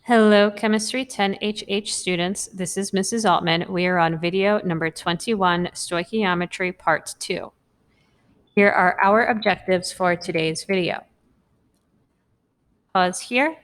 Hello, Chemistry 10HH students. This is Mrs. Altman. We are on video number 21, Stoichiometry Part 2. Here are our objectives for today's video. Pause here.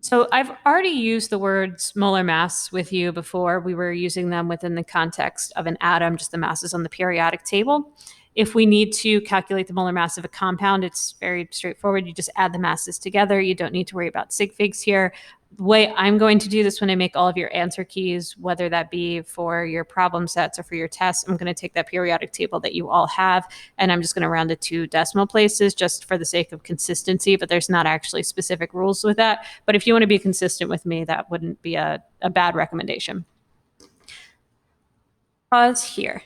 So I've already used the words molar mass with you before. We were using them within the context of an atom, just the masses on the periodic table. If we need to calculate the molar mass of a compound, it's very straightforward. You just add the masses together. You don't need to worry about sig figs here. The way I'm going to do this when I make all of your answer keys, whether that be for your problem sets or for your tests, I'm going to take that periodic table that you all have, and I'm just going to round it to decimal places just for the sake of consistency, but there's not actually specific rules with that. But if you want to be consistent with me, that wouldn't be a bad recommendation. Pause here.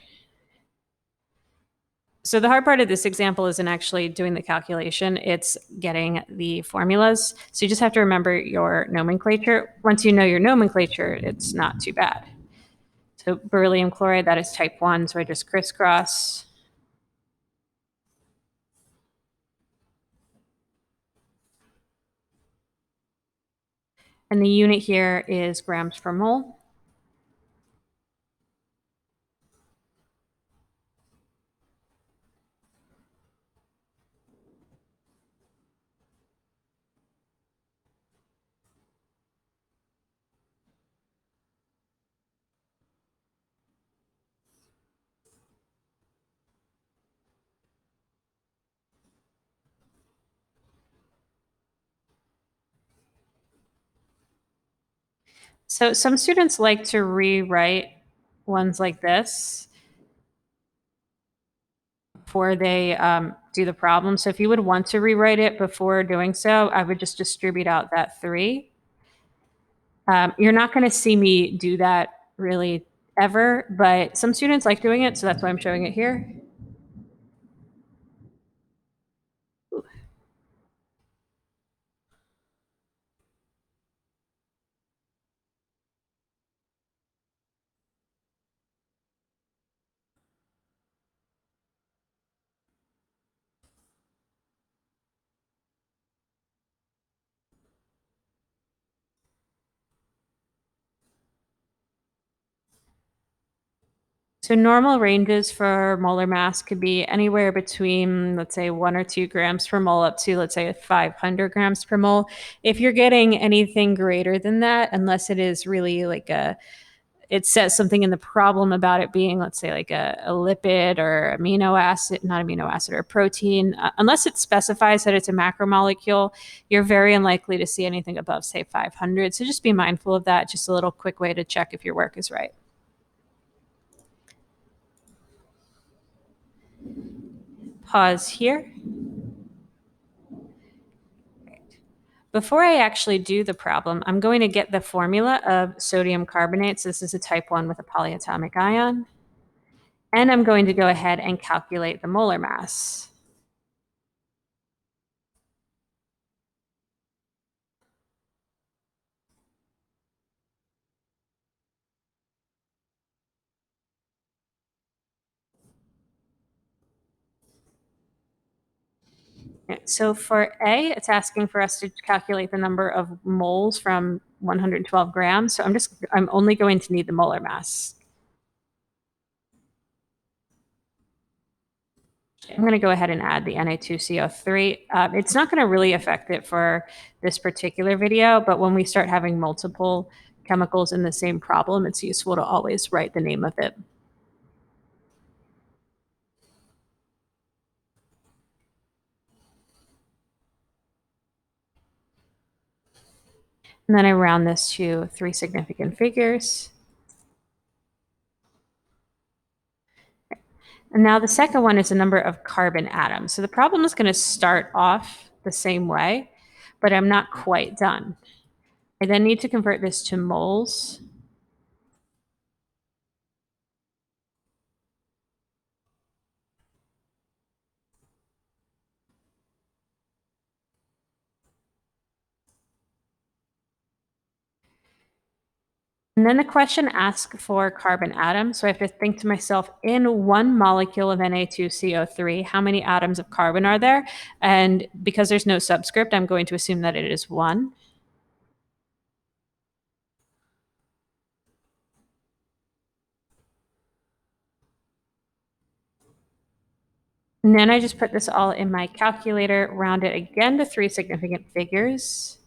So the hard part of this example isn't actually doing the calculation, it's getting the formulas. So you just have to remember your nomenclature. Once you know your nomenclature, it's not too bad. So beryllium chloride, that is type 1, so I just crisscross. And the unit here is grams per mole. So some students like to rewrite ones like this before they do the problem. So if you would want to rewrite it before doing so, I would just distribute out that 3. You're not going to see me do that really ever, but some students like doing it, so that's why I'm showing it here. So normal ranges for molar mass could be anywhere between, let's say, 1 or 2 grams per mole up to, let's say, 500 grams per mole. If you're getting anything greater than that, unless it is really like it says something in the problem about it being, let's say, like a lipid or amino acid, not amino acid, or protein, unless it specifies that it's a macromolecule, you're very unlikely to see anything above, say, 500. So just be mindful of that. Just a little quick way to check if your work is right. Pause here. Before I actually do the problem, I'm going to get the formula of sodium carbonate. So this is a type 1 with a polyatomic ion. And I'm going to go ahead and calculate the molar mass. So for A, it's asking for us to calculate the number of moles from 112 grams. So I'm only going to need the molar mass. I'm going to go ahead and add the Na2CO3. It's not going to really affect it for this particular video, but when we start having multiple chemicals in the same problem, it's useful to always write the name of it. And then I round this to 3 significant figures. And now the second one is the number of carbon atoms. So the problem is going to start off the same way, but I'm not quite done. I then need to convert this to moles. And then the question asks for carbon atoms. So I have to think to myself, in one molecule of Na2CO3, how many atoms of carbon are there? And because there's no subscript, I'm going to assume that it is 1. And then I just put this all in my calculator, round it again to 3 significant figures.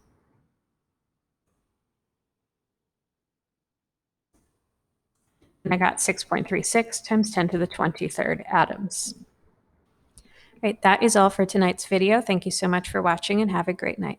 And I got 6.36 times 10 to the 23rd atoms. All right, that is all for tonight's video. Thank you so much for watching and have a great night.